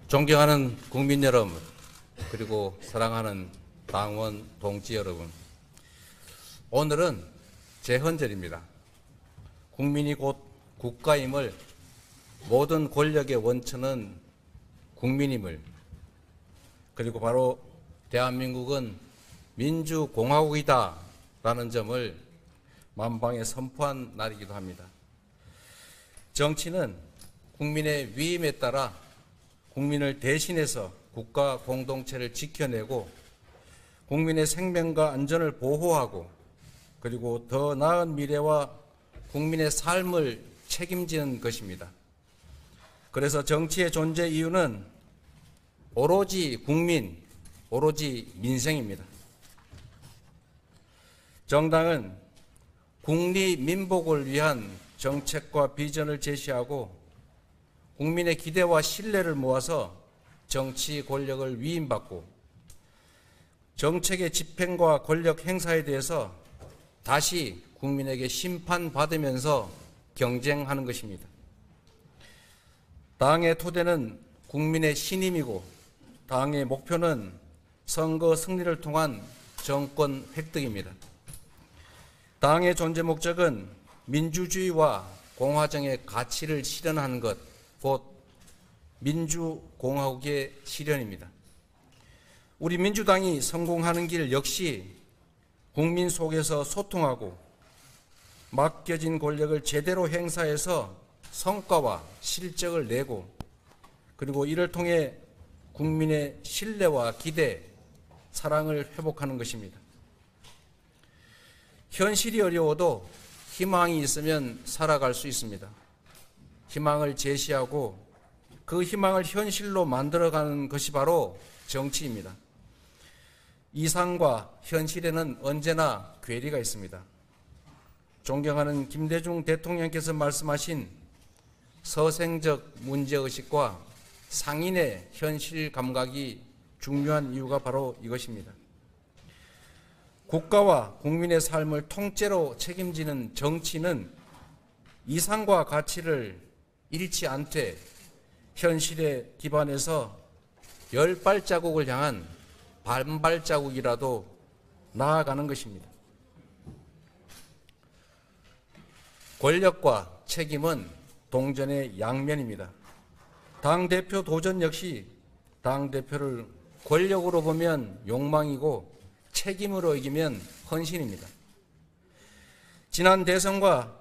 존경하는 국민 여러분, 그리고 사랑하는 당원 동지 여러분, 오늘은 제헌절입니다. 국민이 곧 국가임을, 모든 권력의 원천은 국민임을, 그리고 바로 대한민국은 민주공화국이다 라는 점을 만방에 선포한 날이기도 합니다. 정치는 국민의 위임에 따라 국민을 대신해서 국가 공동체를 지켜내고 국민의 생명과 안전을 보호하고 그리고 더 나은 미래와 국민의 삶을 책임지는 것입니다. 그래서 정치의 존재 이유는 오로지 국민, 오로지 민생입니다. 정당은 국리민복을 위한 정책과 비전을 제시하고 국민의 기대와 신뢰를 모아서 정치 권력을 위임받고 정책의 집행과 권력 행사에 대해서 다시 국민에게 심판받으면서 경쟁하는 것입니다. 당의 토대는 국민의 신임이고 당의 목표는 선거 승리를 통한 정권 획득입니다. 당의 존재 목적은 민주주의와 공화정의 가치를 실현하는 것, 곧 민주공화국의 실현입니다. 우리 민주당이 성공하는 길 역시 국민 속에서 소통하고 맡겨진 권력을 제대로 행사해서 성과와 실적을 내고 그리고 이를 통해 국민의 신뢰와 기대, 사랑을 회복하는 것입니다. 현실이 어려워도 희망이 있으면 살아갈 수 있습니다. 희망을 제시하고 그 희망을 현실로 만들어가는 것이 바로 정치입니다. 이상과 현실에는 언제나 괴리가 있습니다. 존경하는 김대중 대통령께서 말씀하신 서생적 문제의식과 상인의 현실 감각이 중요한 이유가 바로 이것입니다. 국가와 국민의 삶을 통째로 책임지는 정치는 이상과 가치를 잃지 않되 현실에 기반해서 10발자국을 향한 반발자국이라도 나아가는 것입니다. 권력과 책임은 동전의 양면입니다. 당대표 도전 역시 당대표를 권력으로 보면 욕망이고 책임으로 이기면 헌신입니다. 지난 대선과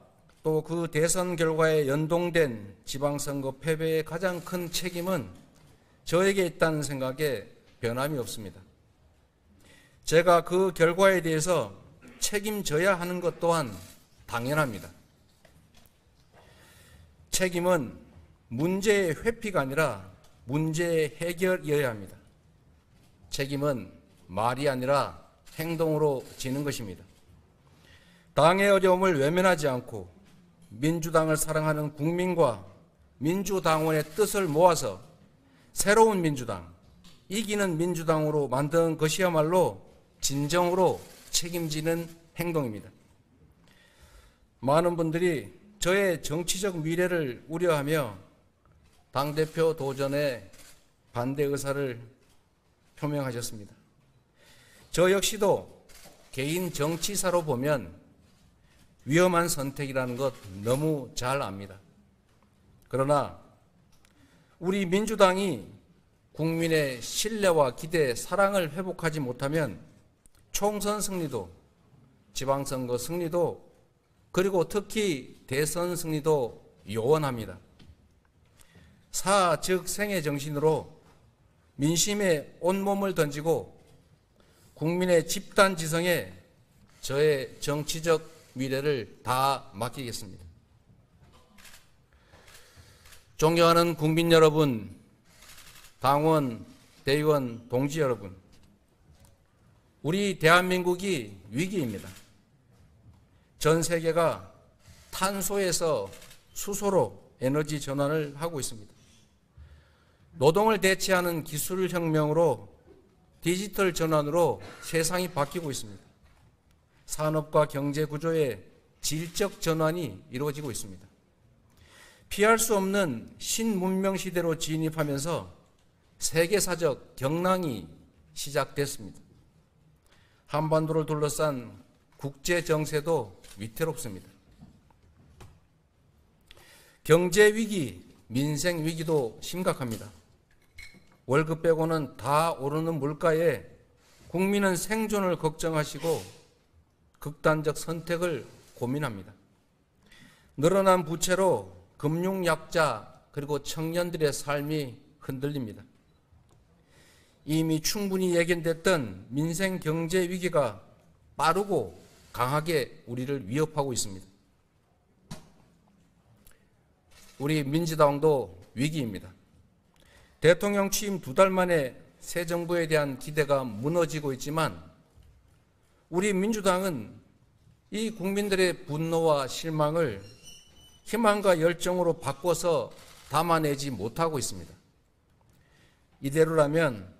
또 그 대선 결과에 연동된 지방선거 패배의 가장 큰 책임은 저에게 있다는 생각에 변함이 없습니다. 제가 그 결과에 대해서 책임져야 하는 것 또한 당연합니다. 책임은 문제의 회피가 아니라 문제의 해결이어야 합니다. 책임은 말이 아니라 행동으로 지는 것입니다. 당의 어려움을 외면하지 않고 민주당을 사랑하는 국민과 민주당원의 뜻을 모아서 새로운 민주당, 이기는 민주당으로 만든 것이야말로 진정으로 책임지는 행동입니다. 많은 분들이 저의 정치적 미래를 우려하며 당대표 도전에 반대 의사를 표명하셨습니다. 저 역시도 개인 정치사로 보면 위험한 선택이라는 것 너무 잘 압니다. 그러나 우리 민주당이 국민의 신뢰와 기대, 사랑을 회복하지 못하면 총선 승리도, 지방선거 승리도, 그리고 특히 대선 승리도 요원합니다. 사, 즉 생의 정신으로 민심에 온몸을 던지고 국민의 집단지성에 저의 정치적 미래를 다 맡기겠습니다. 존경하는 국민 여러분, 당원, 대의원, 동지 여러분, 우리 대한민국이 위기입니다. 전 세계가 탄소에서 수소로 에너지 전환을 하고 있습니다. 노동을 대체하는 기술 혁명으로 디지털 전환으로 세상이 바뀌고 있습니다. 산업과 경제 구조의 질적 전환이 이루어지고 있습니다. 피할 수 없는 신문명 시대로 진입하면서 세계사적 경랑이 시작됐습니다. 한반도를 둘러싼 국제 정세도 위태롭습니다. 경제 위기, 민생 위기도 심각합니다. 월급 빼고는 다 오르는 물가에 국민은 생존을 걱정하시고 극단적 선택을 고민합니다. 늘어난 부채로 금융 약자 그리고 청년들의 삶이 흔들립니다. 이미 충분히 예견됐던 민생 경제 위기가 빠르고 강하게 우리를 위협하고 있습니다. 우리 민주당도 위기입니다. 대통령 취임 2달 만에 새 정부에 대한 기대가 무너지고 있지만 우리 민주당은 이 국민들의 분노와 실망을 희망과 열정으로 바꿔서 담아내지 못하고 있습니다. 이대로라면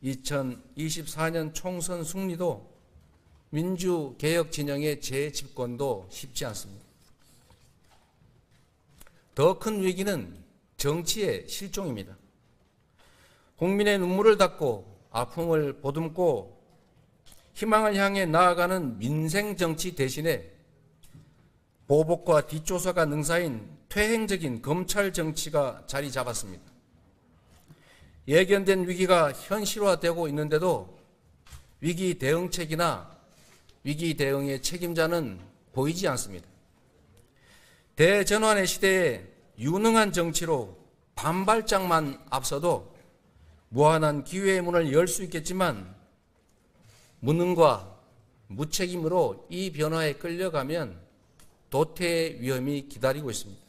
2024년 총선 승리도 민주개혁 진영의 재집권도 쉽지 않습니다. 더 큰 위기는 정치의 실종입니다. 국민의 눈물을 닦고 아픔을 보듬고 희망을 향해 나아가는 민생 정치 대신에 보복과 뒷조사가 능사인 퇴행적인 검찰 정치가 자리 잡았습니다. 예견된 위기가 현실화되고 있는데도 위기 대응책이나 위기 대응의 책임자는 보이지 않습니다. 대전환의 시대에 유능한 정치로 반발짝만 앞서도 무한한 기회의 문을 열 수 있겠지만 무능과 무책임으로 이 변화에 끌려가면 도태의 위험이 기다리고 있습니다.